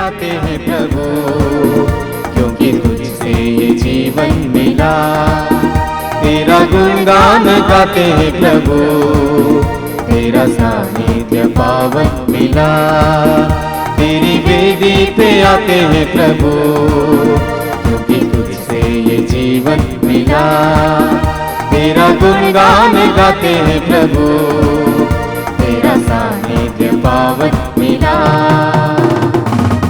आते हैं प्रभु, क्योंकि तुझसे ये जीवन मिला। तेरा गुणगान गाते हैं प्रभु, तेरा सानिध्य पावन मिला। तेरी वेदी पे आते हैं प्रभु, क्योंकि तुझसे ये जीवन मिला। तेरा गुणगान गाते हैं प्रभु, तेरा सानिध्य पावन मिला।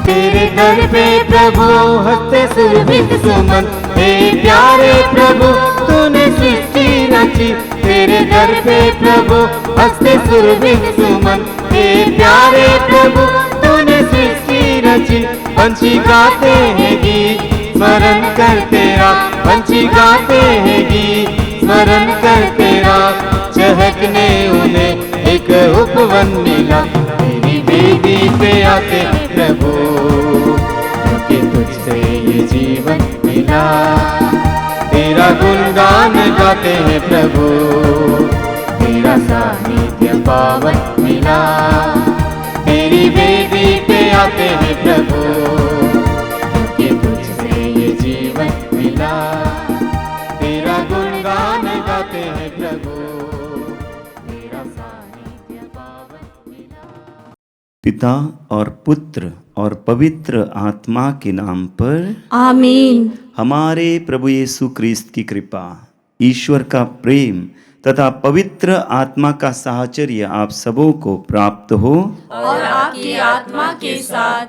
तेरे दर पे प्रभु हंसते सुरभित सुमन, हे प्यारे प्रभु तूने सृष्टि रची। तेरे दर पे प्रभु हंसते सुरभित सुमन, हे प्यारे प्रभु तूने सृष्टि रची। पंछी गाते हैं गीत स्मरण कर तेरा, पंछी गाते हैं गीत स्मरण कर तेरा। चहकने उन्हें एक उपवन मिला। तेरी वेदी पे आते प्रभु, क्योंकि तुझसे ये जीवन मिला। तेरा गुणगान गाते हैं प्रभु, तेरा सानिध्य पावन मिला। तेरी वेदी पे आते हैं प्रभु, क्योंकि तुझसे ये जीवन मिला। तेरा गुणगान गाते हैं प्रभु, तेरा सानिध्य पावन मिला। पिता और पुत्र और पवित्र आत्मा के नाम पर आमीन। हमारे प्रभु यीशु क्रिस्त की कृपा, ईश्वर का प्रेम तथा पवित्र आत्मा का साहचर्य आप सबों को प्राप्त हो और आपकी आत्मा के साथ।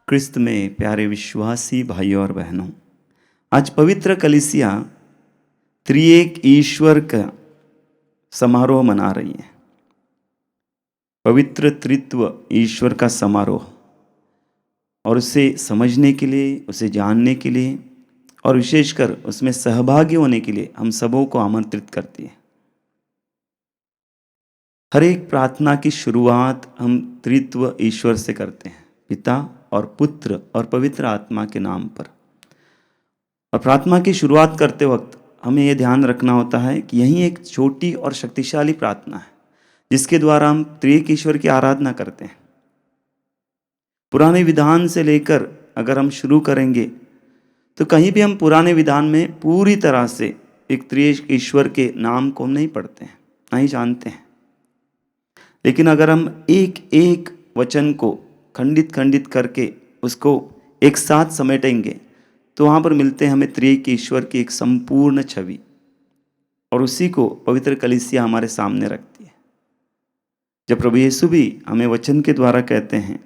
क्रिस्त में प्यारे विश्वासी भाइयों और बहनों, आज पवित्र कलीसिया त्रिएक ईश्वर का समारोह मना रही है। पवित्र त्रित्व ईश्वर का समारोह, और उसे समझने के लिए, उसे जानने के लिए और विशेषकर उसमें सहभागी होने के लिए हम सबों को आमंत्रित करती है। हर एक प्रार्थना की शुरुआत हम त्रित्व ईश्वर से करते हैं, पिता और पुत्र और पवित्र आत्मा के नाम पर। और प्रार्थना की शुरुआत करते वक्त हमें यह ध्यान रखना होता है कि यही एक छोटी और शक्तिशाली प्रार्थना है जिसके द्वारा हम त्रिएक ईश्वर की आराधना करते हैं। पुराने विधान से लेकर अगर हम शुरू करेंगे तो कहीं भी हम पुराने विधान में पूरी तरह से एक त्रिएक ईश्वर के नाम को नहीं पढ़ते हैं, नहीं जानते हैं। लेकिन अगर हम एक एक वचन को खंडित खंडित करके उसको एक साथ समेटेंगे तो वहाँ पर मिलते हैं हमें त्रिएक ईश्वर की एक संपूर्ण छवि, और उसी को पवित्र कलीसिया हमारे सामने रखती है। जब प्रभु यीशु भी हमें वचन के द्वारा कहते हैं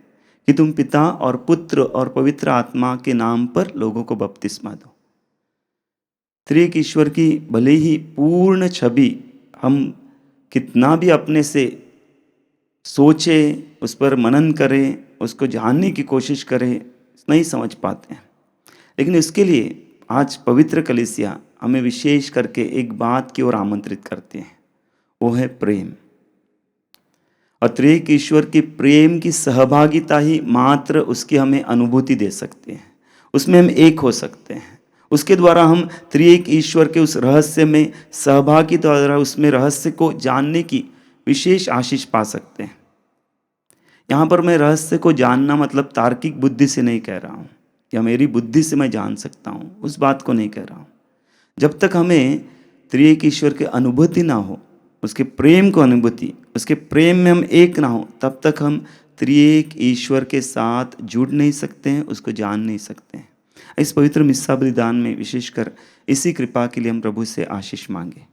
कि तुम पिता और पुत्र और पवित्र आत्मा के नाम पर लोगों को बपतिस्मा दो। त्रिएक ईश्वर की भले ही पूर्ण छवि हम कितना भी अपने से सोचें, उस पर मनन करें, उसको जानने की कोशिश करें, नहीं समझ पाते हैं। लेकिन इसके लिए आज पवित्र कलीसिया हमें विशेष करके एक बात की ओर आमंत्रित करते हैं, वो है प्रेम। और त्रिएक ईश्वर की प्रेम की सहभागिता ही मात्र उसकी हमें अनुभूति दे सकते हैं, उसमें हम एक हो सकते हैं। उसके द्वारा हम त्रिएक ईश्वर के उस रहस्य में सहभागी द्वारा उसमें रहस्य को जानने की विशेष आशीष पा सकते हैं। यहाँ पर मैं रहस्य को जानना मतलब तार्किक बुद्धि से नहीं कह रहा हूँ या मेरी बुद्धि से मैं जान सकता हूँ, उस बात को नहीं कह रहा हूँ। जब तक हमें त्रिएक ईश्वर की अनुभूति ना हो, उसके प्रेम को अनुभूति, उसके प्रेम में हम एक ना हो, तब तक हम त्रिएक ईश्वर के साथ जुड़ नहीं सकते हैं, उसको जान नहीं सकते हैं। इस पवित्र मिस्सा बलिदान में विशेषकर इसी कृपा के लिए हम प्रभु से आशीष मांगे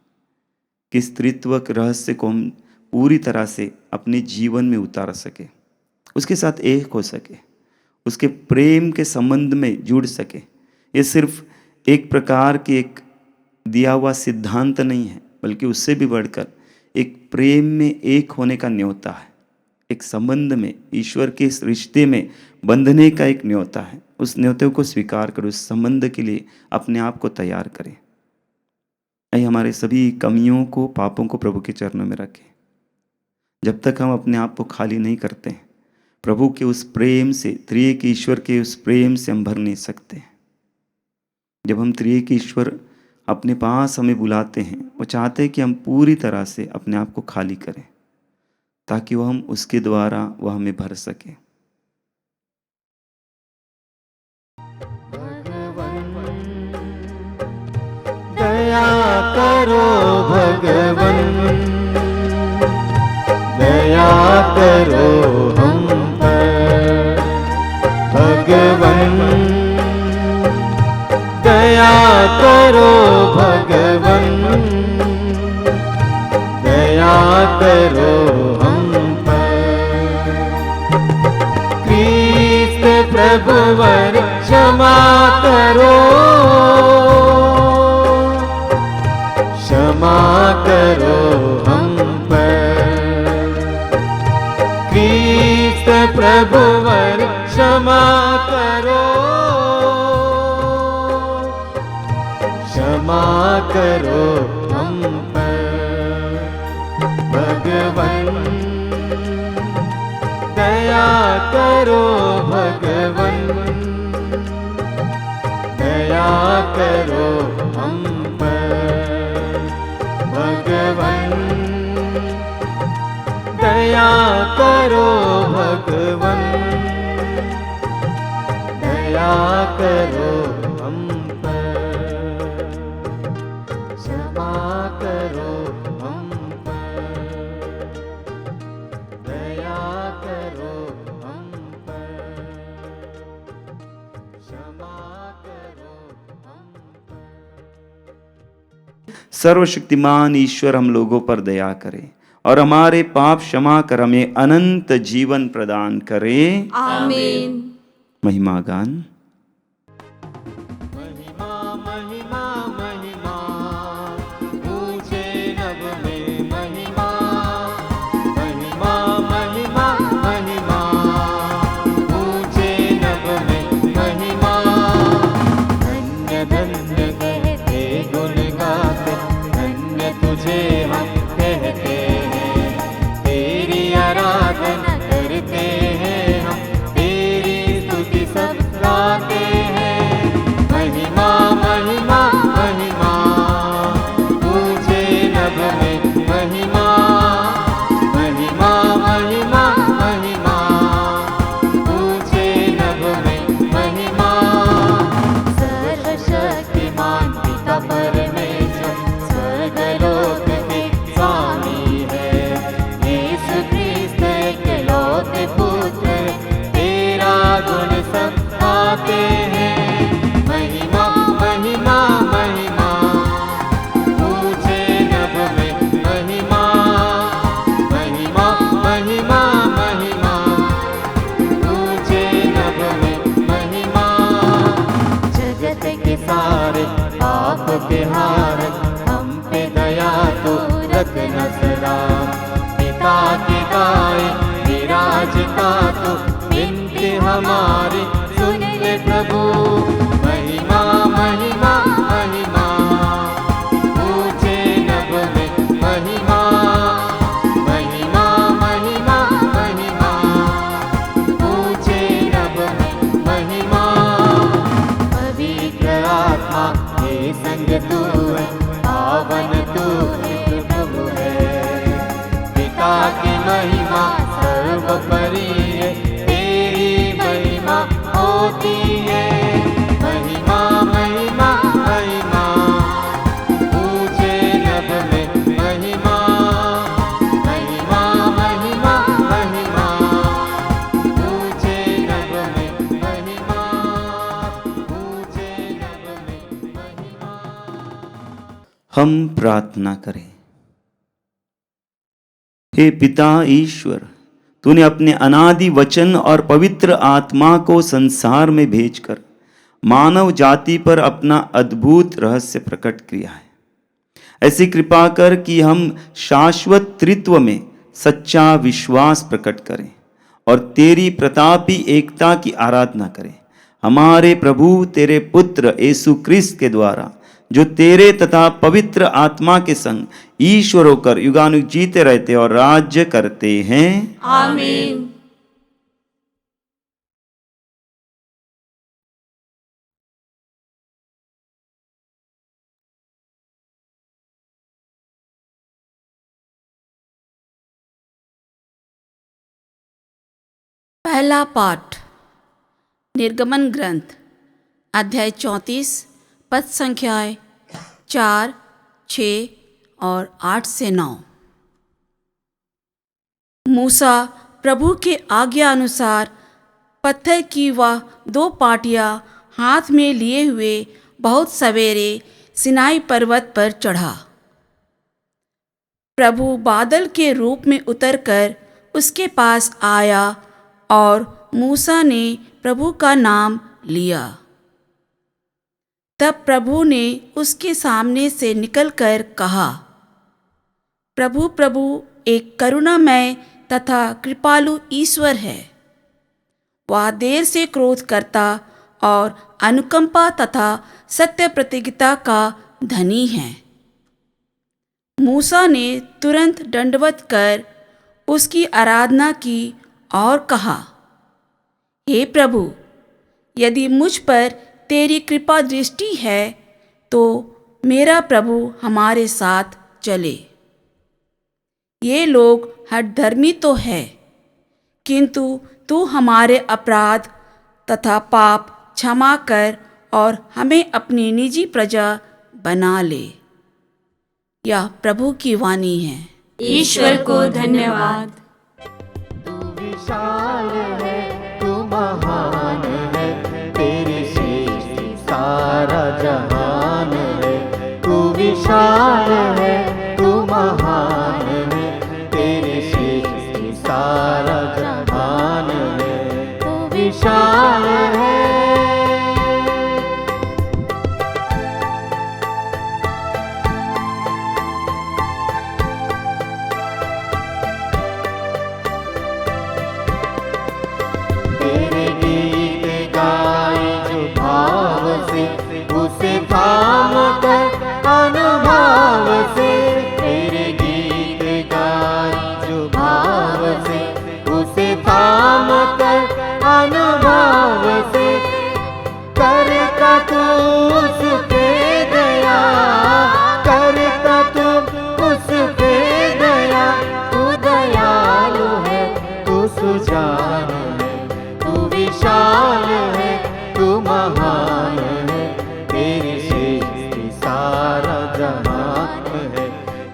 कि इस त्रित्व के रहस्य को हम पूरी तरह से अपने जीवन में उतार सके, उसके साथ एक हो सके, उसके प्रेम के संबंध में जुड़ सके। ये सिर्फ एक प्रकार की एक दिया हुआ सिद्धांत नहीं है, बल्कि उससे भी बढ़कर एक प्रेम में एक होने का न्योता है, एक संबंध में ईश्वर के इस रिश्ते में बंधने का एक न्योता है। उस न्योते को स्वीकार कर उस संबंध के लिए अपने आप को तैयार करें। आइए हमारे सभी कमियों को, पापों को प्रभु के चरणों में रखें। जब तक हम अपने आप को खाली नहीं करते हैं, प्रभु के उस प्रेम से, त्रिएक ईश्वर के उस प्रेम से हम भर नहीं सकते। जब हम त्रिएक ईश्वर अपने पास हमें बुलाते हैं, वो चाहते हैं कि हम पूरी तरह से अपने आप को खाली करें ताकि वह हम उसके द्वारा वह हमें भर सके। भगवन दया करो हम पर भगवन दया करो भगवन दया करो हम पर क्रिस्त प्रभुवर क्षमा करो क्षमा करो हम पर क्रिस्त प्रभुवर क्षमा करो क्षमा करो हम पर भगवन दया करो भगवन दया करो हम पर भगवन दया करो भगवन दया करो हम पर क्षमा करो हम पर दया करो हम पर क्षमा करो हम पर। सर्वशक्तिमान ईश्वर हम लोगों पर दया करे और हमारे पाप क्षमा कर हमें अनंत जीवन प्रदान करे। आमीन। महिमा गान। महिमा महिमा महिमा ऊंचे नभ में महिमा महिमा महिमा महिमा ऊंचे नभ में महिमा धन्य धन्य कहते गुण गाते धन्य तुझे हम कहते हैं तेरी आराधना करते हैं हम तेरी स्तुति सब गाते हैं महिमा महिमा महिमा ऊंचे नभ में महिमा महिमा महिमा महिमा ऊंचे नभ में महिमा सर्वशक्तिमान पिता परमेश्वर स्वर्गलोक के स्वामी है यीशु क्रिस्त इकलौते पुत्र तेरा गुण सब गाते हैं महिमा महिमा महिमा ऊंचे नभ में महिमा महिमा महिमा महिमा ऊंचे नभ में महिमा जगत के सारे पाप के हार हम पे दया तो रखना सदा पिता की गाय विराजता तो बिनती हमारी सुन ले प्रभु महिमा महिमा महिमा ऊंचे नभ में महिमा महिमा महिमा महिमा ऊंचे नभ में महिमा पवित्र आत्मा के संग तू है पावन तू है प्रभु है पिता की महिमा सर्वोपरि है तेरी महिमा होती है महिमा महिमा महिमा ऊंचे नभ में महिमा महिमा महिमा महिमा ऊंचे नभ में महिमा ऊंचे नभ में महिमा। हम प्रार्थना करें। हे पिता ईश्वर, तूने अपने अनादि वचन और पवित्र आत्मा को संसार में भेजकर मानव जाति पर अपना अद्भुत रहस्य प्रकट किया है। ऐसी कृपा कर कि हम शाश्वत त्रित्व में सच्चा विश्वास प्रकट करें और तेरी प्रतापी एकता की आराधना करें। हमारे प्रभु तेरे पुत्र यीशु क्रिस्त के द्वारा, जो तेरे तथा पवित्र आत्मा के संग ईश्वर होकर युगानुग जीते रहते और राज्य करते हैं। आमीन। पहला पाठ निर्गमन ग्रंथ अध्याय 34 पद संख्याएं 4, 6 और 8 से 9। मूसा प्रभु के आज्ञा अनुसार पत्थर की वह 2 पाटियाँ हाथ में लिए हुए बहुत सवेरे सिनाई पर्वत पर चढ़ा। प्रभु बादल के रूप में उतरकर उसके पास आया और मूसा ने प्रभु का नाम लिया। तब प्रभु ने उसके सामने से निकलकर कहा, प्रभु प्रभु एक करुणामय तथा कृपालु ईश्वर है। वह देर से क्रोध करता और अनुकंपा तथा सत्य प्रतिज्ञा का धनी है। मूसा ने तुरंत दंडवत कर उसकी आराधना की और कहा, हे प्रभु, यदि मुझ पर तेरी कृपा दृष्टि है तो मेरा प्रभु हमारे साथ चले। ये लोग हठधर्मी तो है, किंतु तू हमारे अपराध तथा पाप क्षमा कर और हमें अपनी निजी प्रजा बना ले। यह प्रभु की वाणी है। ईश्वर को धन्यवाद। तू विशाल है, तू महान है, तेरी सृष्टि सारा जहान है। तू विशाल है, तू महान है, तेरी सृष्टि सारा जहान है। तू विशाल है। तेरे गीत गाए जो भाव से, उसे थाम कर अनुभाव से। तेरे गीत गाए जो भाव से, उसे थाम कर अनुभाव से। करता तू उस पे दया, करता तू उस पे दया। तू दयालु है, तू सुजान है, तू विशाल है, तू महान है, तेरी सृष्टि सारा जहान है।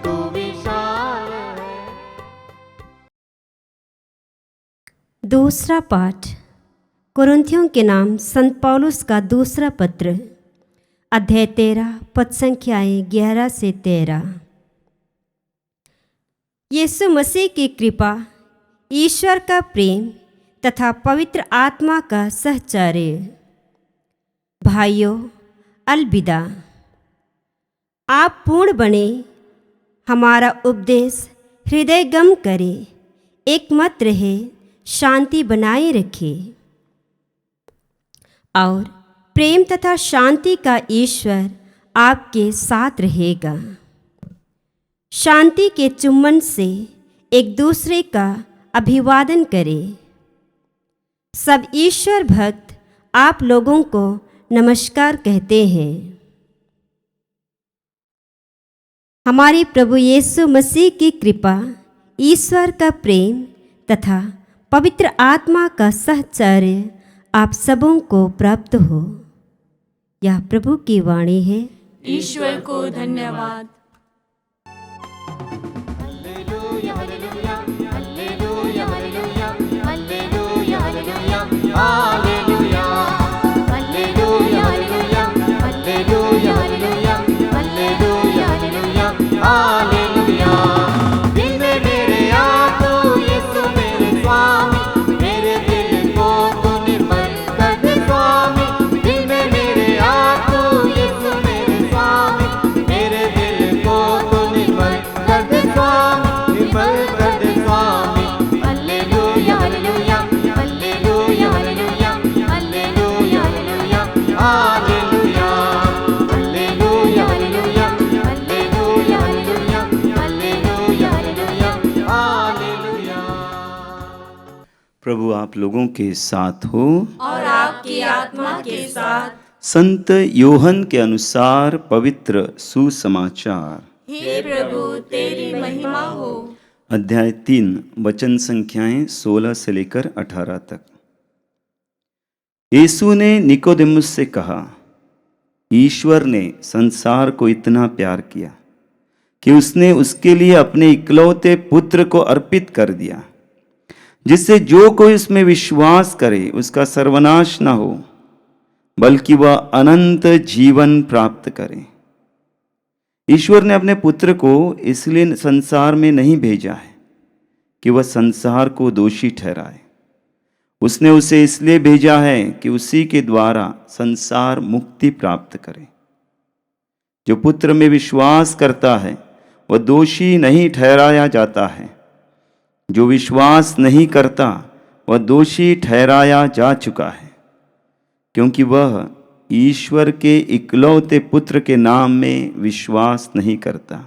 तू विशाल है। दूसरा पाठ कुरिन्थियों के नाम संत पौलुस का दूसरा पत्र, अध्याय 13, पद संख्याएँ 11 से 13। यीशु मसीह की कृपा, ईश्वर का प्रेम तथा पवित्र आत्मा का सहचर्य। भाइयों, अलविदा। आप पूर्ण बने, हमारा उपदेश हृदयगम करे, एकमत रहे, शांति बनाए रखे और प्रेम तथा शांति का ईश्वर आपके साथ रहेगा। शांति के चुम्बन से एक दूसरे का अभिवादन करें। सब ईश्वर भक्त आप लोगों को नमस्कार कहते हैं। हमारे प्रभु यीशु मसीह की कृपा, ईश्वर का प्रेम तथा पवित्र आत्मा का सहचर्य आप सबों को प्राप्त हो। यह प्रभु की वाणी है। ईश्वर को धन्यवाद। Hallelujah hallelujah hallelujah hallelujah hallelujah hallelujah hallelujah hallelujah hallelujah hallelujah hallelujah hallelujah hallelujah. दिल में मेरे आ तू यीशु मेरे स्वामी, मेरे दिल को तू निर्मल कर दे स्वामी। दिल में मेरे आ तू यीशु मेरे स्वामी, मेरे दिल को तू निर्मल कर दे स्वामी, निर्मल कर दे स्वामी। Hallelujah hallelujah hallelujah hallelujah hallelujah hallelujah hallelujah hallelujah hallelujah hallelujah hallelujah hallelujah hallelujah. प्रभु आप लोगों के साथ हो। और आपकी आत्मा के साथ। संत योहन के अनुसार पवित्र सुसमाचार, हे प्रभु तेरी महिमा हो। अध्याय 3, वचन संख्याएं 16 से लेकर 18 तक। यीशु ने निकोदेमुस से कहा, ईश्वर ने संसार को इतना प्यार किया कि उसने उसके लिए अपने इकलौते पुत्र को अर्पित कर दिया, जिससे जो कोई उसमें विश्वास करे उसका सर्वनाश न हो, बल्कि वह अनंत जीवन प्राप्त करे। ईश्वर ने अपने पुत्र को इसलिए संसार में नहीं भेजा है कि वह संसार को दोषी ठहराए। उसने उसे इसलिए भेजा है कि उसी के द्वारा संसार मुक्ति प्राप्त करे। जो पुत्र में विश्वास करता है वह दोषी नहीं ठहराया जाता है, जो विश्वास नहीं करता वह दोषी ठहराया जा चुका है, क्योंकि वह ईश्वर के इकलौते पुत्र के नाम में विश्वास नहीं करता।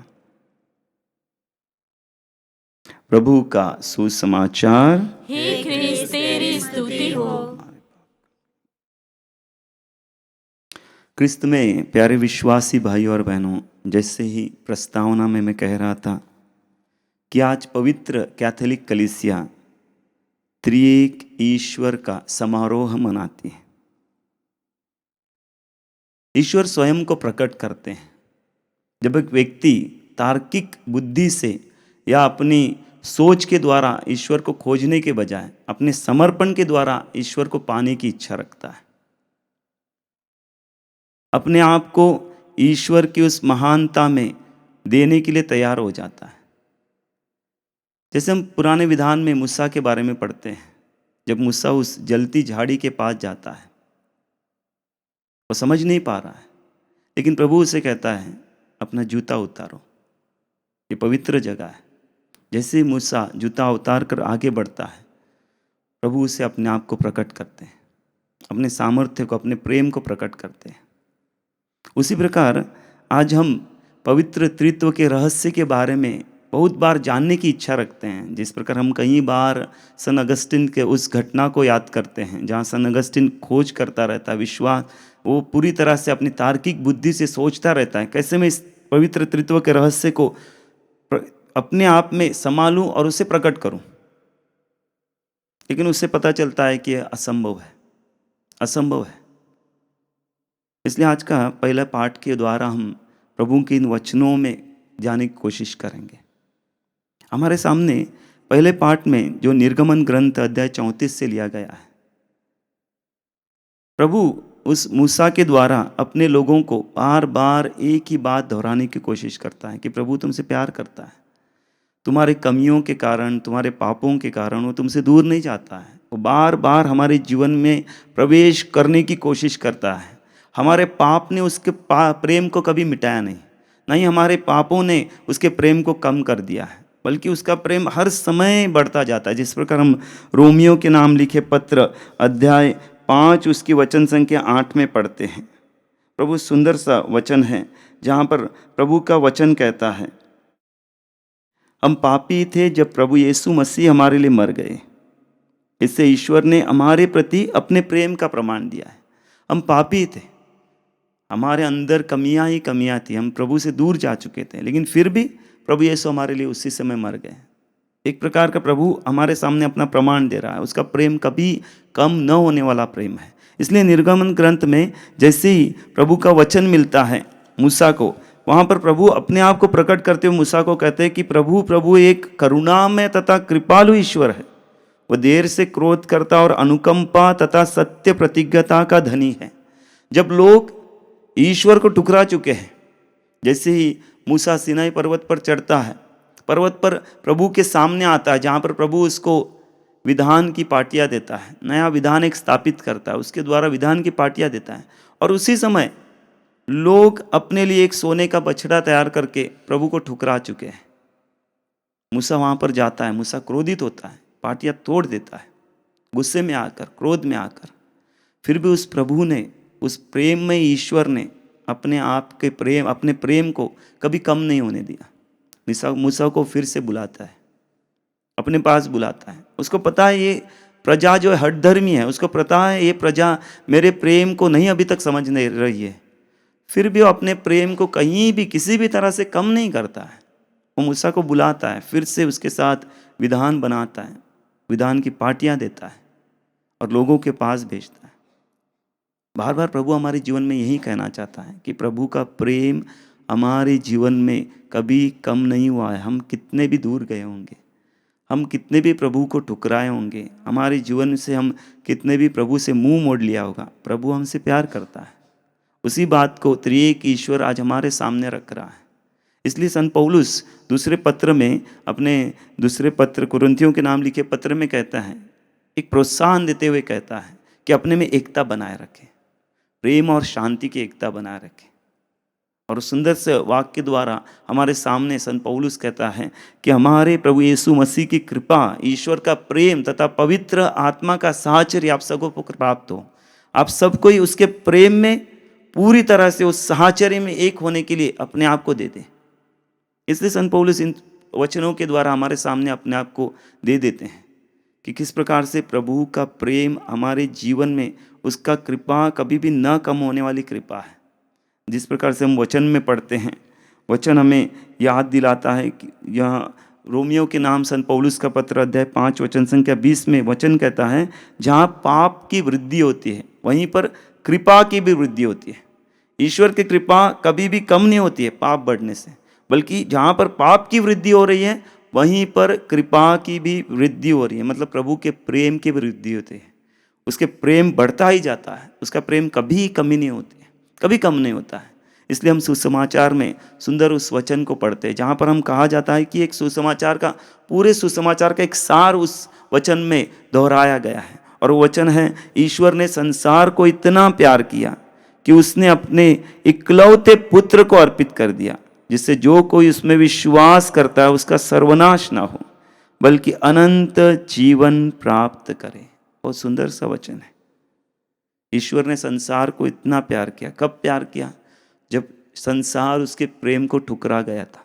प्रभु का सुसमाचार। हे ख्रीस्त तेरी स्तुति हो। क्रिस्त में प्यारे विश्वासी भाई और बहनों, जैसे ही प्रस्तावना में मैं कह रहा था कि आज पवित्र कैथोलिक कलीसिया त्रिएक ईश्वर का समारोह मनाती है। ईश्वर स्वयं को प्रकट करते हैं। जब एक व्यक्ति तार्किक बुद्धि से या अपनी सोच के द्वारा ईश्वर को खोजने के बजाय अपने समर्पण के द्वारा ईश्वर को पाने की इच्छा रखता है, अपने आप को ईश्वर की उस महानता में देने के लिए तैयार हो जाता है। जैसे हम पुराने विधान में मूसा के बारे में पढ़ते हैं, जब मूसा उस जलती झाड़ी के पास जाता है, वो समझ नहीं पा रहा है, लेकिन प्रभु उसे कहता है अपना जूता उतारो, ये पवित्र जगह है। जैसे ही मूसा जूता उतार कर आगे बढ़ता है, प्रभु उसे अपने आप को प्रकट करते हैं, अपने सामर्थ्य को, अपने प्रेम को प्रकट करते हैं। उसी प्रकार आज हम पवित्र त्रित्व के रहस्य के बारे में बहुत बार जानने की इच्छा रखते हैं। जिस प्रकार हम कई बार सन अगस्टिन के उस घटना को याद करते हैं जहाँ सन अगस्टिन खोज करता रहता है, विश्वास, वो पूरी तरह से अपनी तार्किक बुद्धि से सोचता रहता है कैसे मैं इस पवित्र त्रित्व के रहस्य को अपने आप में संभालूं और उसे प्रकट करूं, लेकिन उससे पता चलता है कि यह असंभव है। इसलिए आज का पहला पाठ के द्वारा हम प्रभु के इन वचनों में जाने की कोशिश करेंगे। हमारे सामने पहले पाठ में जो निर्गमन ग्रंथ अध्याय 34 से लिया गया है, प्रभु उस मूसा के द्वारा अपने लोगों को बार बार एक ही बात दोहराने की कोशिश करता है कि प्रभु तुमसे प्यार करता है, तुम्हारे कमियों के कारण, तुम्हारे पापों के कारण वो तुमसे दूर नहीं जाता है। वो बार बार हमारे जीवन में प्रवेश करने की कोशिश करता है। हमारे पाप ने उसके प्रेम को कभी मिटाया नहीं हमारे पापों ने उसके प्रेम को कम कर दिया है, बल्कि उसका प्रेम हर समय बढ़ता जाता है। जिस प्रकार हम रोमियो के नाम लिखे पत्र अध्याय 5 उसकी वचन संख्या 8 में पढ़ते हैं। प्रभु सुंदर सा वचन है जहाँ पर प्रभु का वचन कहता है, हम पापी थे जब प्रभु यीशु मसीह हमारे लिए मर गए, इससे ईश्वर ने हमारे प्रति अपने प्रेम का प्रमाण दिया है। हम पापी थे, हमारे अंदर कमियां ही कमियां थी, हम प्रभु से दूर जा चुके थे, लेकिन फिर भी प्रभु यीशु हमारे लिए उसी समय मर गए। एक प्रकार का प्रभु हमारे सामने अपना प्रमाण दे रहा है, उसका प्रेम कभी कम न होने वाला प्रेम है। इसलिए निर्गमन ग्रंथ में जैसे ही प्रभु का वचन मिलता है मूसा को, वहाँ पर प्रभु अपने आप को प्रकट करते हुए मूसा को कहते हैं कि प्रभु एक करुणामय तथा कृपालु ईश्वर है। वह देर से क्रोध करता और अनुकंपा तथा सत्य प्रतिज्ञता का धनी है। जब लोग ईश्वर को ठुकरा चुके हैं, जैसे ही मूसा सिनाई पर्वत पर चढ़ता है, पर्वत पर प्रभु के सामने आता है, जहाँ पर प्रभु उसको विधान की पाटियाँ देता है, नया विधान एक स्थापित करता है, उसके द्वारा विधान की पाटियाँ देता है। और उसी समय लोग अपने लिए एक सोने का बछड़ा तैयार करके प्रभु को ठुकरा चुके हैं। मूसा वहाँ पर जाता है, मूसा क्रोधित होता है, पाटियाँ तोड़ देता है, गुस्से में आकर, क्रोध में आकर। फिर भी उस प्रभु ने, उस प्रेम में ईश्वर ने अपने प्रेम को कभी कम नहीं होने दिया। मूसा को फिर से बुलाता है, अपने पास बुलाता है। उसको पता है ये प्रजा जो है हठधर्मी है, उसको पता है ये प्रजा मेरे प्रेम को नहीं अभी तक समझ नहीं रही है, फिर भी वो अपने प्रेम को कहीं भी किसी भी तरह से कम नहीं करता है। वो मूसा को बुलाता है, फिर से उसके साथ विधान बनाता है, विधान की पाटियाँ देता है और लोगों के पास भेजता है। बार बार प्रभु हमारे जीवन में यही कहना चाहता है कि प्रभु का प्रेम हमारे जीवन में कभी कम नहीं हुआ है। हम कितने भी दूर गए होंगे, हम कितने भी प्रभु को ठुकराए होंगे, हमारे जीवन से हम कितने भी प्रभु से मुंह मोड़ लिया होगा, प्रभु हमसे प्यार करता है। उसी बात को त्रिएक ईश्वर आज हमारे सामने रख रहा है। इसलिए संत पौलुस दूसरे पत्र में, अपने दूसरे पत्र कुरिन्थियों के नाम लिखे पत्र में कहता है, एक प्रोत्साहन देते हुए कहता है कि अपने में एकता बनाए रखें, प्रेम और शांति की एकता बनाए रखें। और उस सुंदर से वाक्य द्वारा हमारे सामने संत पौलुस कहता है कि हमारे प्रभु यीशु मसीह की कृपा, ईश्वर का प्रेम तथा पवित्र आत्मा का साहचर्य आप सबको प्राप्त हो। आप सब कोई उसके प्रेम में पूरी तरह से उस साहचर्य में एक होने के लिए अपने आप को दे दे। इसलिए संत पौलुस इन वचनों के द्वारा हमारे सामने अपने आप को दे देते हैं कि किस प्रकार से प्रभु का प्रेम हमारे जीवन में, उसका कृपा कभी भी न कम होने वाली कृपा है। जिस प्रकार से हम वचन में पढ़ते हैं, वचन हमें याद दिलाता है कि यहाँ रोमियो के नाम संत पौलुस का पत्र अध्याय 5 वचन संख्या 20 में वचन कहता है, जहाँ पाप की वृद्धि होती है वहीं पर कृपा की भी वृद्धि होती है। ईश्वर की कृपा कभी भी कम नहीं होती है पाप बढ़ने से, बल्कि जहाँ पर पाप की वृद्धि हो रही है वहीं पर कृपा की भी वृद्धि हो रही है। मतलब प्रभु के प्रेम की वृद्धि होती है, उसके प्रेम बढ़ता ही जाता है, उसका प्रेम कभी कमी नहीं होती है, कभी कम नहीं होता है। इसलिए हम सुसमाचार में सुंदर उस वचन को पढ़ते हैं जहाँ पर हम कहा जाता है कि एक सुसमाचार का, पूरे सुसमाचार का एक सार उस वचन में दोहराया गया है। और वो वचन है, ईश्वर ने संसार को इतना प्यार किया कि उसने अपने इकलौते पुत्र को अर्पित कर दिया, जिससे जो कोई उसमें विश्वास करता है उसका सर्वनाश ना हो बल्कि अनंत जीवन प्राप्त करे। बहुत सुंदर सा वचन है। ईश्वर ने संसार को इतना प्यार किया। कब प्यार किया? जब संसार उसके प्रेम को ठुकरा गया था,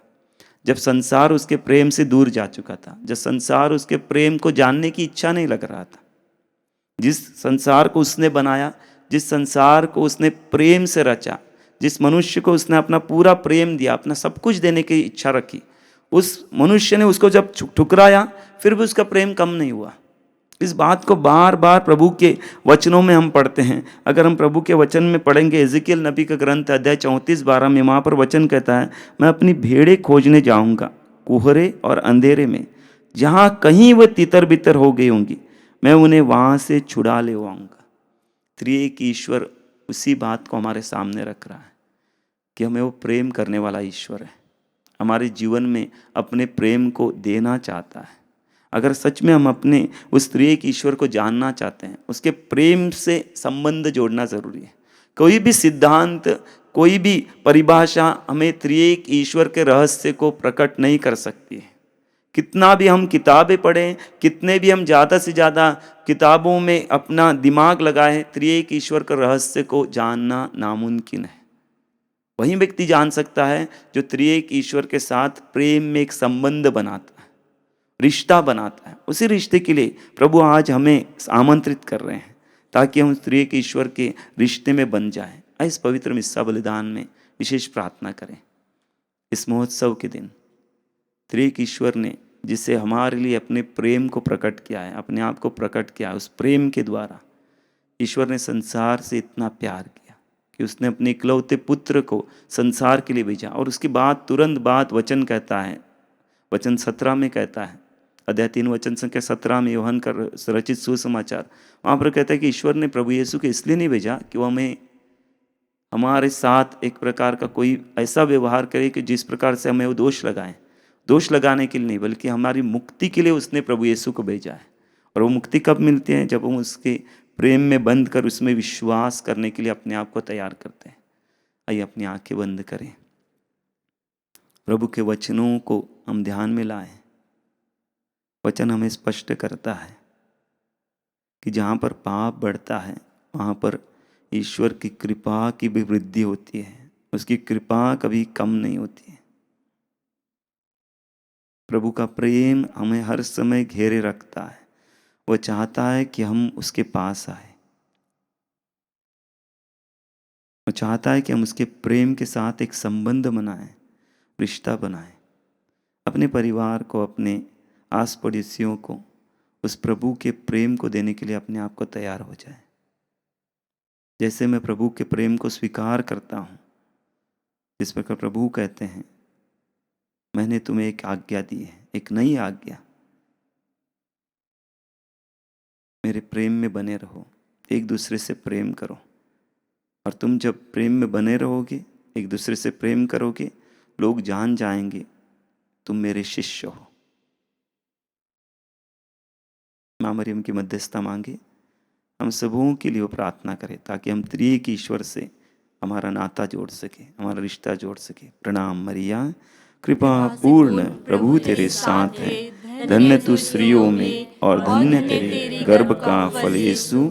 जब संसार उसके प्रेम से दूर जा चुका था, जब संसार उसके प्रेम को जानने की इच्छा नहीं लग रहा था। जिस संसार को उसने बनाया, जिस संसार को उसने प्रेम से रचा, जिस मनुष्य को उसने अपना पूरा प्रेम दिया, अपना सब कुछ देने की इच्छा रखी, उस मनुष्य ने उसको जब ठुकराया, फिर भी उसका प्रेम कम नहीं हुआ। इस बात को बार बार प्रभु के वचनों में हम पढ़ते हैं। अगर हम प्रभु के वचन में पढ़ेंगे, एजेकियल नबी का ग्रंथ अध्याय 34:12 में, वहाँ पर वचन कहता है, मैं अपनी भेड़ें खोजने जाऊँगा कोहरे और अंधेरे में, जहाँ कहीं वह तितर बितर हो गई होंगी, मैं उन्हें वहाँ से छुड़ा ले आऊँगा। त्रिएक ईश्वर उसी बात को हमारे सामने रख रहा है कि हमें वो प्रेम करने वाला ईश्वर है, हमारे जीवन में अपने प्रेम को देना चाहता है। अगर सच में हम अपने उस त्रिएक ईश्वर को जानना चाहते हैं, उसके प्रेम से संबंध जोड़ना जरूरी है। कोई भी सिद्धांत, कोई भी परिभाषा हमें त्रिएक ईश्वर के रहस्य को प्रकट नहीं कर सकती है। कितना भी हम किताबें पढ़ें, कितने भी हम ज़्यादा से ज़्यादा किताबों में अपना दिमाग लगाएं, त्रिएक ईश्वर के रहस्य को जानना नामुमकिन है। वही व्यक्ति जान सकता है जो त्रिएक ईश्वर के साथ प्रेम में एक संबंध बनाता है, रिश्ता बनाता है। उसी रिश्ते के लिए प्रभु आज हमें आमंत्रित कर रहे हैं ताकि हम त्रिएक ईश्वर के रिश्ते में बन जाएं। इस पवित्र मिस्सा बलिदान में विशेष प्रार्थना करें। इस महोत्सव के दिन त्रिएक ईश्वर ने जिसे हमारे लिए अपने प्रेम को प्रकट किया है, अपने आप को प्रकट किया है, उस प्रेम के द्वारा ईश्वर ने संसार से इतना प्यार किया कि उसने अपने इकलौते पुत्र को संसार के लिए भेजा। और उसके बाद तुरंत बाद वचन कहता है, वचन 17 में कहता है, अध्याय 3 वचन संख्या 17 में यूहन्ना का रचित सुसमाचार, वहाँ पर कहता है कि ईश्वर ने प्रभु यीशु को इसलिए नहीं भेजा कि वो हमें हमारे साथ एक प्रकार का कोई ऐसा व्यवहार करे कि जिस प्रकार से हमें वो दोष लगाने के लिए नहीं, बल्कि हमारी मुक्ति के लिए उसने प्रभु यीशु को भेजा है। और वो मुक्ति कब मिलती है? जब हम उसके प्रेम में बंद कर उसमें विश्वास करने के लिए अपने आप को तैयार करते हैं। आइए अपनी आंखें बंद करें, प्रभु के वचनों को हम ध्यान में लाएं। वचन हमें स्पष्ट करता है कि जहाँ पर पाप बढ़ता है वहाँ पर ईश्वर की कृपा की भी वृद्धि होती है, उसकी कृपा कभी कम नहीं होती है। प्रभु का प्रेम हमें हर समय घेरे रखता है। वो चाहता है कि हम उसके पास आए, वो चाहता है कि हम उसके प्रेम के साथ एक संबंध बनाएं, रिश्ता बनाएं, अपने परिवार को, अपने आस पड़ोसियों को उस प्रभु के प्रेम को देने के लिए अपने आप को तैयार हो जाए। जैसे मैं प्रभु के प्रेम को स्वीकार करता हूँ, इस प्रकार प्रभु कहते हैं, मैंने तुम्हें एक आज्ञा दी है, एक नई आज्ञा, मेरे प्रेम में बने रहो, एक दूसरे से प्रेम करो। और तुम जब प्रेम में बने रहोगे, एक दूसरे से प्रेम करोगे, लोग जान जाएंगे तुम मेरे शिष्य हो। माँ मरियम की मध्यस्थता मांगे, हम सबों के लिए वो प्रार्थना करें ताकि हम त्रिएक ईश्वर से हमारा नाता जोड़ सके, हमारा रिश्ता जोड़ सके। प्रणाम मरिया, कृपा पूर्ण प्रभु तेरे साथ है, धन्य तू स्त्रियों में और धन्य तेरे गर्भ का फल यीशु।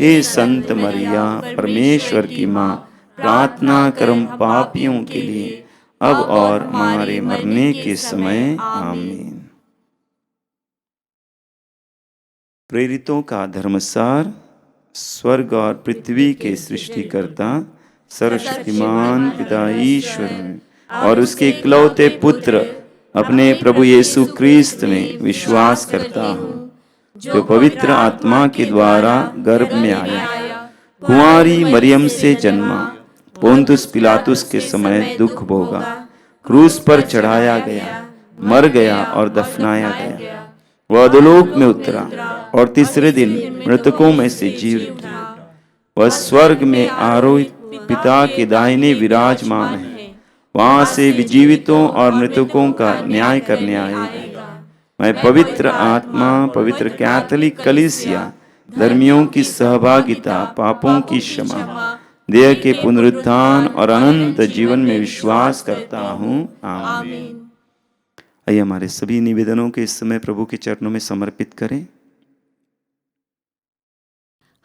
हे संत मरिया, परमेश्वर की माँ, प्रार्थना करम पापियों के लिए, अब और हमारे मरने के समय। आमीन। प्रेरितों का धर्मसार। स्वर्ग और पृथ्वी के सृष्टिकर्ता सर्वशक्तिमान पिता ईश्वर और उसके इकलौते पुत्र अपने प्रभु यीशु क्रिस्त में विश्वास करता हूँ, जो पवित्र आत्मा के द्वारा गर्भ में आया, कुंवारी मरियम से जन्मा, पोंतुस पिलातुस के समय दुख भोगा, क्रूस पर चढ़ाया गया, मर गया और दफनाया गया, वह अधोलोक में उतरा और तीसरे दिन मृतकों में से जी उठा, वह स्वर्ग में आरोहित पिता के दाहिने विराजमान है, वहां से जीवितों और मृतकों का न्याय करने आएगा। मैं पवित्र आत्मा, पवित्र कैथोलिक कलीसिया, धर्मियों की सहभागिता, पापों की क्षमा, देह के पुनरुत्थान और अनंत जीवन में विश्वास करता हूँ। आमीन। आइए हमारे सभी निवेदनों के इस समय प्रभु के चरणों में समर्पित करें।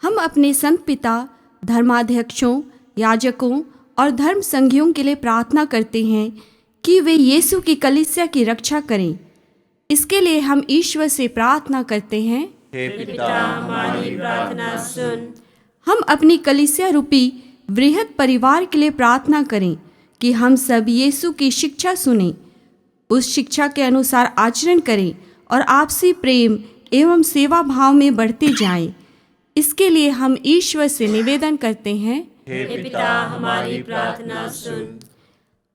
हम अपने संत पिता, धर्माध्यक्षों, याजकों और धर्म संघियों के लिए प्रार्थना करते हैं कि वे यीशु की कलीसिया की रक्षा करें। इसके लिए हम ईश्वर से प्रार्थना करते हैं, हे पिता, हमारी प्रार्थना सुन। हम अपनी कलीसिया रूपी वृहद परिवार के लिए प्रार्थना करें कि हम सब यीशु की शिक्षा सुनें, उस शिक्षा के अनुसार आचरण करें और आपसी प्रेम एवं सेवा भाव में बढ़ते जाएं। इसके लिए हम ईश्वर से निवेदन करते हैं, हे पिता, हमारी प्रार्थना सुन।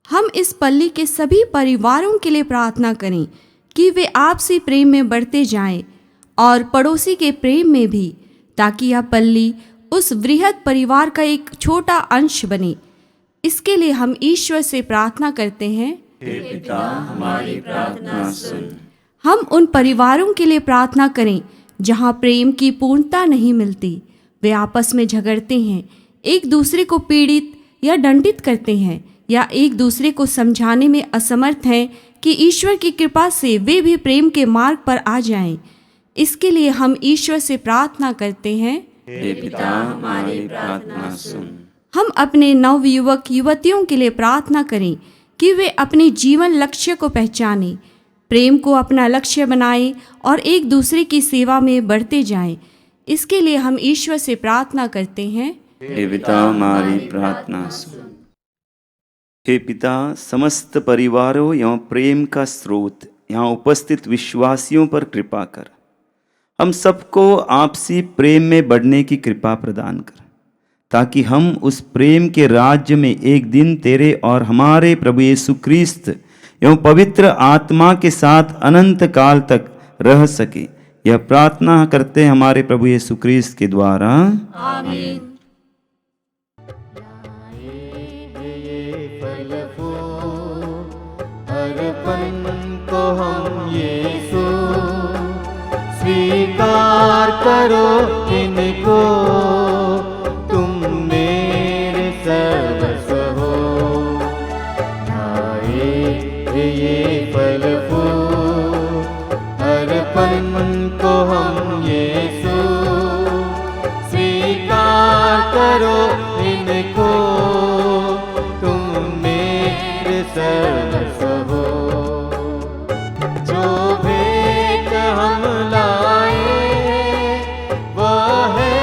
हम इस पल्ली के सभी परिवारों के लिए प्रार्थना करें कि वे आपसी प्रेम में बढ़ते जाएं और पड़ोसी के प्रेम में भी, ताकि यह पल्ली उस वृहद परिवार का एक छोटा अंश बने। इसके लिए हम ईश्वर से प्रार्थना करते हैं, हे पिता, हमारी प्रार्थना सुन। हम उन परिवारों के लिए प्रार्थना करें जहाँ प्रेम की पूर्णता नहीं मिलती, वे आपस में झगड़ते हैं, एक दूसरे को पीड़ित या दंडित करते हैं, या एक दूसरे को समझाने में असमर्थ हैं कि ईश्वर की कृपा से वे भी प्रेम के मार्ग पर आ जाएं। इसके लिए हम ईश्वर से प्रार्थना करते हैं, हे पिता, हमारी प्रार्थना सुन। हम अपने नवयुवक युवतियों के लिए प्रार्थना करें कि वे अपने जीवन लक्ष्य को पहचानें, प्रेम को अपना लक्ष्य बनाएं और एक दूसरे की सेवा में बढ़ते जाएं। इसके लिए हम ईश्वर से प्रार्थना करते हैं, हे पिता, हमारी प्रार्थना सुन। हे पिता, समस्त परिवारों एवं प्रेम का स्रोत यहाँ उपस्थित विश्वासियों पर कृपा कर। हम सबको आपसी प्रेम में बढ़ने की कृपा प्रदान कर, ताकि हम उस प्रेम के राज्य में एक दिन तेरे और हमारे प्रभु यीशु क्रिस्त एवं पवित्र आत्मा के साथ अनंत काल तक रह सके। यह प्रार्थना करते हैं हमारे प्रभु यीशु क्रिस्त के द्वारा। आमीन। अर्पण को हम यीशु स्वीकार करो इनको, तुम मेरे सर्वस्व हो। लाए ये फल फूल, अर्पण को हम यीशु स्वीकार करो इनको, तुम मेरे सर्वस्व हो। जो भेंट हम लाए वो है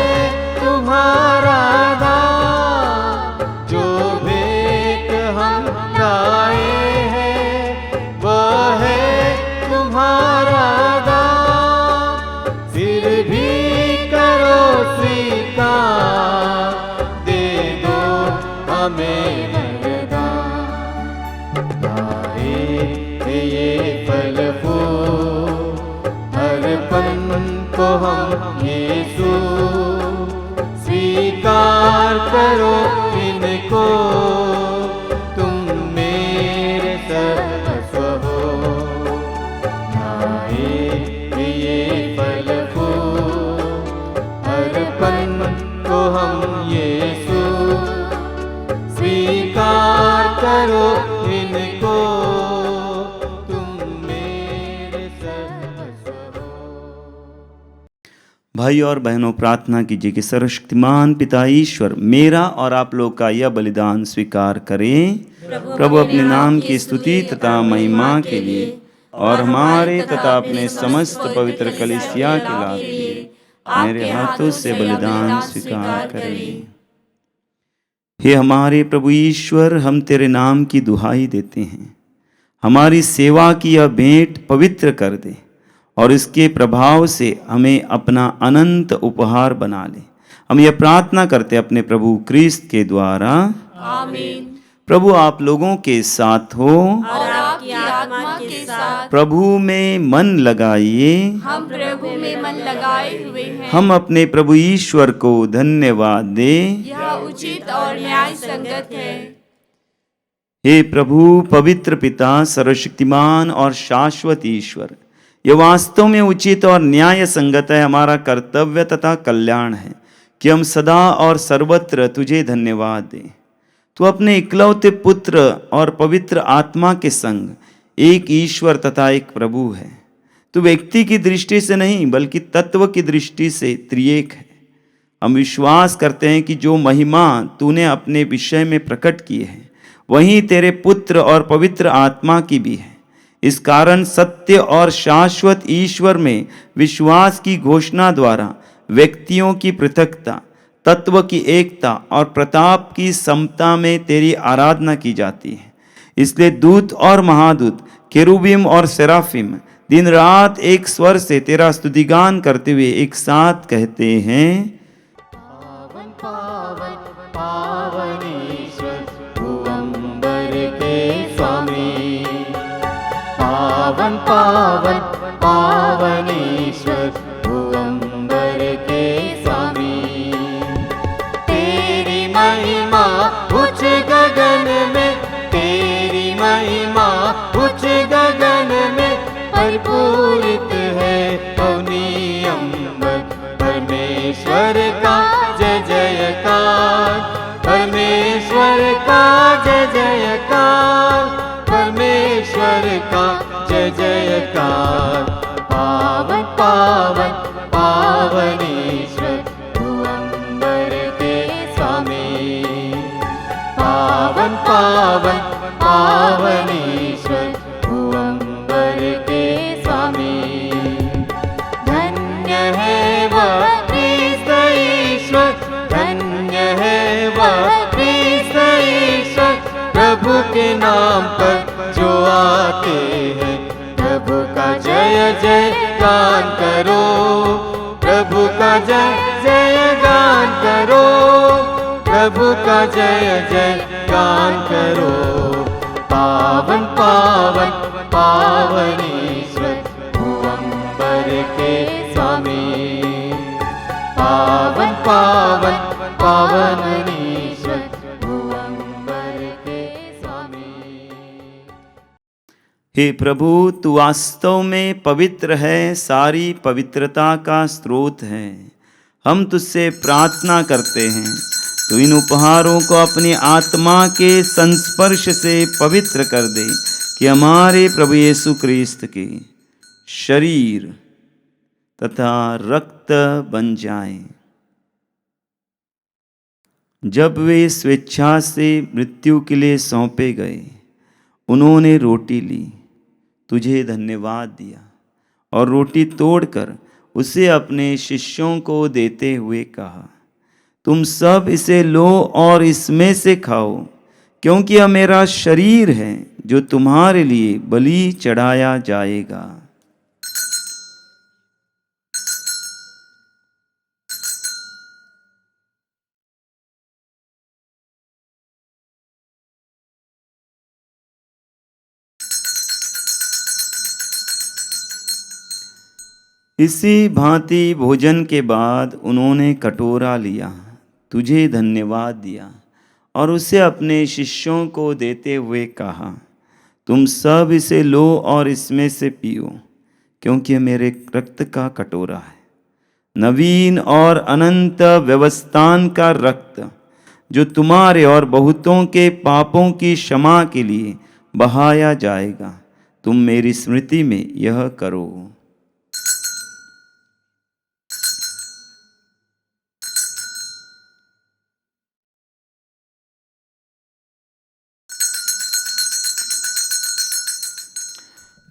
भाई और बहनों, प्रार्थना कीजिए कि सर्वशक्तिमान पिता ईश्वर मेरा और आप लोग का यह बलिदान स्वीकार करें। प्रभु अपने नाम की स्तुति तथा महिमा के लिए और हमारे तथा अपने समस्त पवित्र कलीसिया के लाभ के लिए मेरे हाथों से बलिदान स्वीकार करें। हे हमारे प्रभु ईश्वर, हम तेरे नाम की दुहाई देते हैं, हमारी सेवा की यह भेंट पवित्र कर दे और इसके प्रभाव से हमें अपना अनंत उपहार बना ले। हम यह प्रार्थना करते अपने प्रभु क्रिस्त के द्वारा। आमीन। प्रभु आप लोगों के साथ हो, और आपकी आत्मा के साथ। प्रभु में मन लगाइए। हम प्रभु में मन लगाए हुए हैं। हम अपने प्रभु ईश्वर को धन्यवाद दें। यह उचित और न्याय संगत है। हे प्रभु, पवित्र पिता, सर्वशक्तिमान और शाश्वत ईश्वर, यह वास्तव में उचित और न्याय संगत है, हमारा कर्तव्य तथा कल्याण है कि हम सदा और सर्वत्र तुझे धन्यवाद दें। तू अपने इकलौते पुत्र और पवित्र आत्मा के संग एक ईश्वर तथा एक प्रभु है। तू व्यक्ति की दृष्टि से नहीं बल्कि तत्व की दृष्टि से त्रिएक है। हम विश्वास करते हैं कि जो महिमा तूने अपने विषय में प्रकट की है वहीं तेरे पुत्र और पवित्र आत्मा की भी है। इस कारण सत्य और शाश्वत ईश्वर में विश्वास की घोषणा द्वारा व्यक्तियों की पृथकता, तत्व की एकता और प्रताप की समता में तेरी आराधना की जाती है। इसलिए दूत और महादूत, केरूबिम और सेराफिम दिन रात एक स्वर से तेरा स्तुतिगान करते हुए एक साथ कहते हैं, पावन पावन पावन ईश्वर भुवंबर के स्वामी। पावन पावन पावन ईश्वर भुवंबर के स्वामी। तेरी महिमा उच्च गगन में, तेरी महिमा उच्च गगन में परिपूरित है अवनी अंबर। परमेश्वर का जय जयकार, परमेश्वर का जय जयकार, परमेश्वर का जय जयकार। पावन पावन पावन ईश्वर भुवंबर के स्वामी। पावन पावन पावन ईश्वर भुवंबर के स्वामी। धन्य है वह क्रिस्त ईश्वर, धन्य है वह क्रिस्त ईश्वर, प्रभु के नाम पर जो आते हैं। प्रभु का जय जय गान करो, प्रभु का जय जय गान करो, प्रभु का जय जय गान करो। पावन पावन पावन ईश्वर भुवंबर के स्वामी। पावन पावन पावन ईश्वर भुवंबर के स्वामी। हे प्रभु, तू वास्तव में पवित्र है, सारी पवित्रता का स्रोत है। हम तुझसे प्रार्थना करते हैं, तू इन उपहारों को अपनी आत्मा के संस्पर्श से पवित्र कर दे कि हमारे प्रभु यीशु क्रिस्त के शरीर तथा रक्त बन जाएं। जब वे स्वेच्छा से मृत्यु के लिए सौंपे गए, उन्होंने रोटी ली, तुझे धन्यवाद दिया और रोटी तोड़कर उसे अपने शिष्यों को देते हुए कहा, तुम सब इसे लो और इसमें से खाओ, क्योंकि यह मेरा शरीर है जो तुम्हारे लिए बलि चढ़ाया जाएगा। इसी भांति भोजन के बाद उन्होंने कटोरा लिया, तुझे धन्यवाद दिया और उसे अपने शिष्यों को देते हुए कहा, तुम सब इसे लो और इसमें से पियो, क्योंकि यह मेरे रक्त का कटोरा है, नवीन और अनंत व्यवस्थान का रक्त, जो तुम्हारे और बहुतों के पापों की क्षमा के लिए बहाया जाएगा। तुम मेरी स्मृति में यह करो।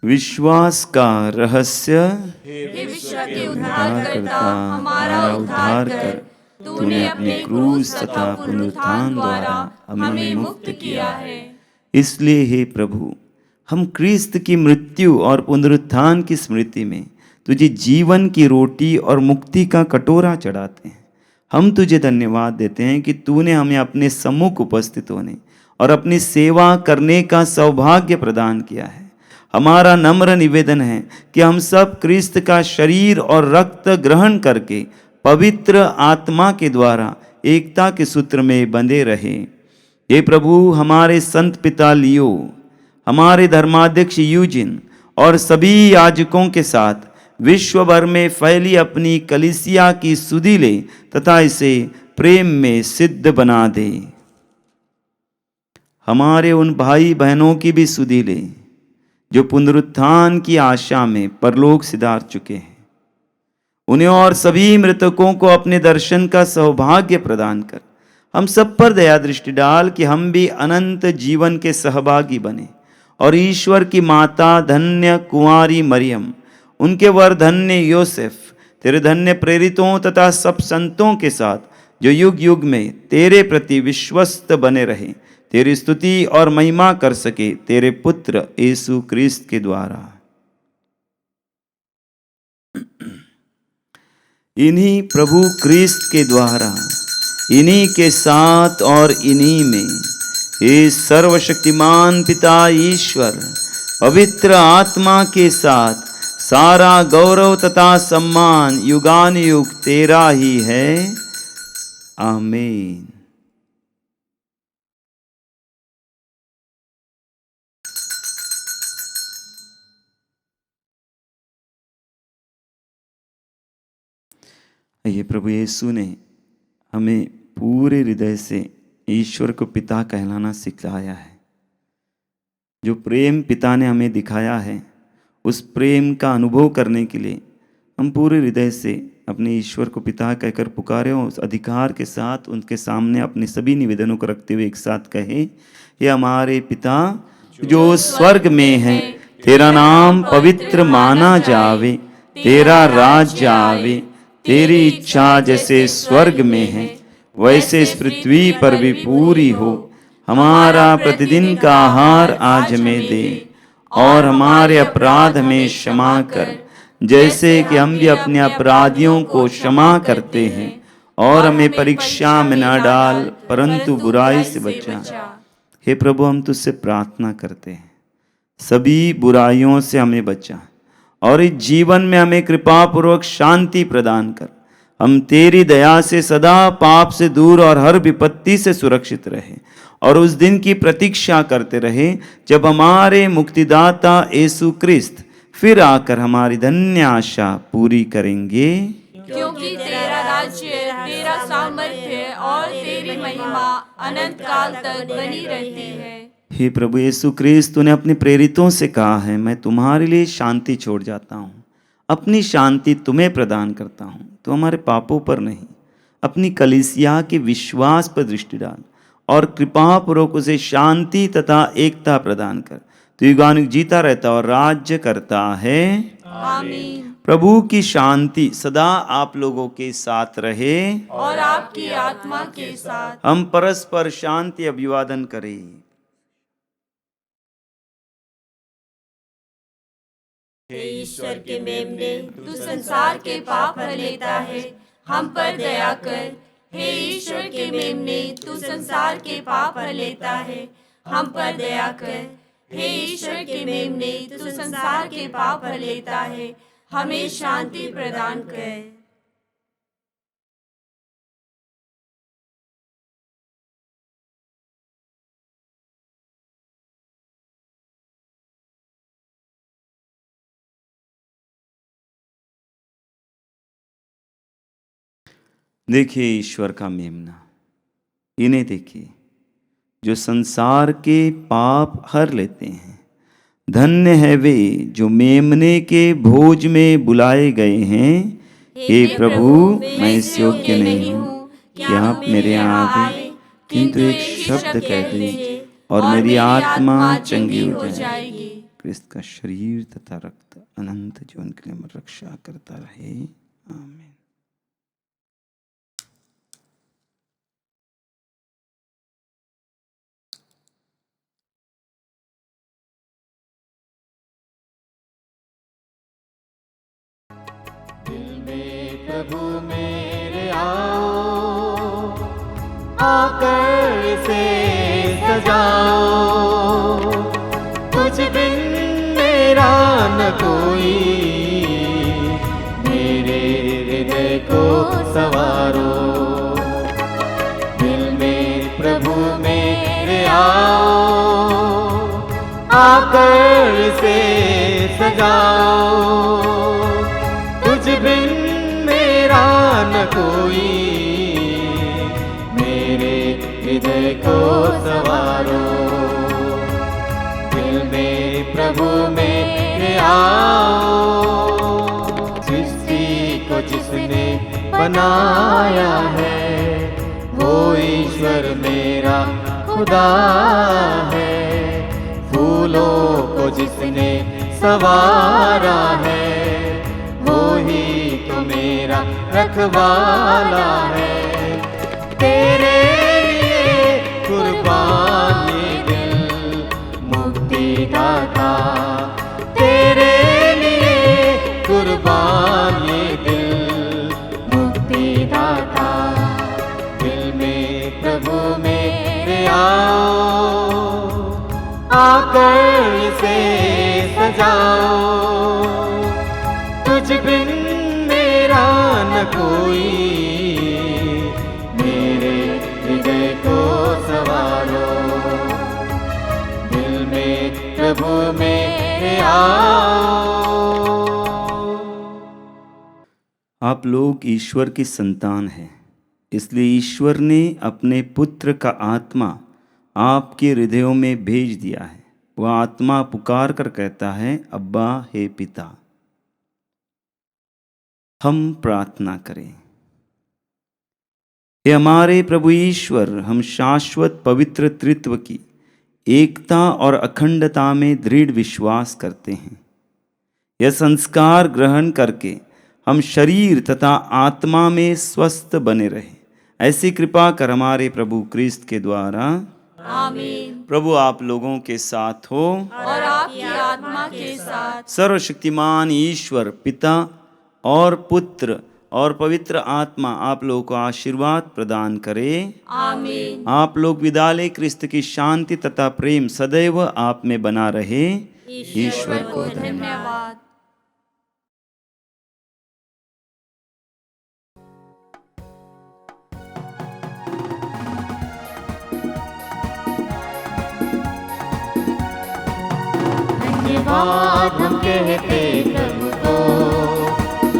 विश्वास का रहस्य हे विश्व के उद्धारकर्ता, हमारा उद्धार कर। तूने अपने क्रूस तथा पुनरुत्थान द्वारा हमें मुक्त किया है। इसलिए हे प्रभु, हम क्रिस्त की मृत्यु और पुनरुत्थान की स्मृति में तुझे जीवन की रोटी और मुक्ति का कटोरा चढ़ाते हैं। हम तुझे धन्यवाद देते हैं कि तूने हमें अपने सम्मुख उपस्थित होने और अपनी सेवा करने का सौभाग्य प्रदान किया है। हमारा नम्र निवेदन है कि हम सब क्रिस्त का शरीर और रक्त ग्रहण करके पवित्र आत्मा के द्वारा एकता के सूत्र में बंधे रहें। हे प्रभु, हमारे संत पिता लियो, हमारे धर्माध्यक्ष यूजिन और सभी याजकों के साथ विश्व भर में फैली अपनी कलीसिया की सुधि ले तथा इसे प्रेम में सिद्ध बना दे। हमारे उन भाई बहनों की भी सुधि ले जो पुनरुत्थान की आशा में परलोक सिधार चुके हैं। उन्हें और सभी मृतकों को अपने दर्शन का सौभाग्य प्रदान कर हम सब पर दया दृष्टि डाल कि हम भी अनंत जीवन के सहभागी बने और ईश्वर की माता धन्य कुंवारी मरियम, उनके वर धन्य योसेफ, तेरे धन्य प्रेरितों तथा सब संतों के साथ जो युग युग में तेरे प्रति विश्वस्त बने रहे, तेरी स्तुति और महिमा कर सके तेरे पुत्र यीशु क्रिस्त के द्वारा। इन्हीं प्रभु क्रिस्त के द्वारा, इन्हीं के साथ और इन्हीं में हे सर्वशक्तिमान पिता ईश्वर पवित्र आत्मा के साथ सारा गौरव तथा सम्मान युगानुयुग तेरा ही है। आमीन। ये प्रभु यीशु ने हमें पूरे हृदय से ईश्वर को पिता कहलाना सिखाया है। जो प्रेम पिता ने हमें दिखाया है, उस प्रेम का अनुभव करने के लिए हम पूरे हृदय से अपने ईश्वर को पिता कहकर पुकारें और उस अधिकार के साथ उनके सामने अपने सभी निवेदनों को रखते हुए एक साथ कहें, हे हमारे पिता जो स्वर्ग में है, तेरा नाम पवित्र माना जावे, तेरा राज्य आवे, तेरी इच्छा जैसे स्वर्ग में है वैसे इस पृथ्वी पर भी पूरी हो। हमारा प्रतिदिन का आहार आज हमें दे और हमारे अपराध में क्षमा कर, जैसे कि हम भी अपने अपराधियों को क्षमा करते हैं, और हमें परीक्षा में न डाल परंतु बुराई से बचा। हे प्रभु, हम तुझसे प्रार्थना करते हैं सभी बुराइयों से हमें बचा और इस जीवन में हमें कृपा पूर्वक शांति प्रदान कर। हम तेरी दया से सदा पाप से दूर और हर विपत्ति से सुरक्षित रहे और उस दिन की प्रतीक्षा करते रहे जब हमारे मुक्तिदाता यीशु क्रिस्त फिर आकर हमारी धन्य आशा पूरी करेंगे। क्योंकि तेरा राज्य, तेरा सामर्थ्य और तेरी महिमा अनंत काल तक बनी रहती है। हे प्रभु यीशु क्रिस्त, तूने अपने प्रेरितों से कहा है, मैं तुम्हारे लिए शांति छोड़ जाता हूँ, अपनी शांति तुम्हें प्रदान करता हूँ। तो हमारे पापों पर नहीं, अपनी कलीसिया के विश्वास पर दृष्टि डाल और कृपा पूर्वक उसे शांति तथा एकता प्रदान कर। तू युगानुयुग जीता रहता और राज्य करता है। आमीन। प्रभु की शांति सदा आप लोगों के साथ रहे और आपकी आत्मा के साथ। हम परस्पर शांति अभिवादन करें। हे ईश्वर के मेमने, तू संसार के पाप हर लेता है, हम पर दया कर। हे ईश्वर के मेमने, तू संसार के पाप हर लेता है, हम पर दया कर। हे ईश्वर के मेमने, तू संसार के पाप हर लेता है, हमें शांति प्रदान कर। देखिए ईश्वर का मेमना, इन्हें देखिए जो संसार के पाप हर लेते हैं। धन्य है वे जो मेमने के भोज में बुलाए गए हैं। हे प्रभु, मैं इस योग्य नहीं हूँ कि आप मेरे यहाँ आवे, किंतु एक शब्द कह दीजिए और मेरी आत्मा चंगी हो जाएगी। क्रिस्त का शरीर तथा रक्त अनंत जीवन के लिए हमारी रक्षा करता रहे। आमीन। दिल में प्रभु मेरे आओ, आकर इसे सजाओ, तुझ बिन मेरा न कोई, मेरे हृदय को सवारो। दिल में प्रभु मेरे आओ, आकर इसे सजाओ, तुझ बिन मेरा न कोई, मेरे हृदय को सवारो। दिल में प्रभु मेरे आओ, सृष्टि को जिसने बनाया है, वो ईश्वर मेरा खुदा है। फूलों को जिसने संवारा है, वो ही तो मेरा रखवाला है। तेरे लिए कुर्बान ये दिल मुक्ति दाता, तेरे लिए कुर्बान ये दिल मुक्ति दाता। दिल में प्रभु मेरे आओ, आकर इसे सजाओ, तुझ बिन मेरा न कोई, मेरे हृदय को सवारो। दिल में प्रभु मेरे आओ। आप लोग ईश्वर की संतान हैं, इसलिए ईश्वर ने अपने पुत्र का आत्मा आपके हृदयों में भेज दिया है। वह आत्मा पुकार कर कहता है, अब्बा हे पिता। हम प्रार्थना करें। हे हमारे प्रभु ईश्वर, हम शाश्वत पवित्र त्रित्व की एकता और अखंडता में दृढ़ विश्वास करते हैं। यह संस्कार ग्रहण करके हम शरीर तथा आत्मा में स्वस्थ बने रहे, ऐसी कृपा कर हमारे प्रभु क्रिस्त के द्वारा। आमीन। प्रभु आप लोगों के साथ हो और आपकी आत्मा के साथ। सर्वशक्तिमान ईश्वर पिता और पुत्र और पवित्र आत्मा आप लोगों को आशीर्वाद प्रदान करे। आमीन। आप लोग विदा ले। क्रिस्त की शांति तथा प्रेम सदैव आप में बना रहे। ईश्वर को धन्यवाद। धन्यवाद हम कहते प्रभु को,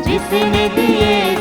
जिसने दिए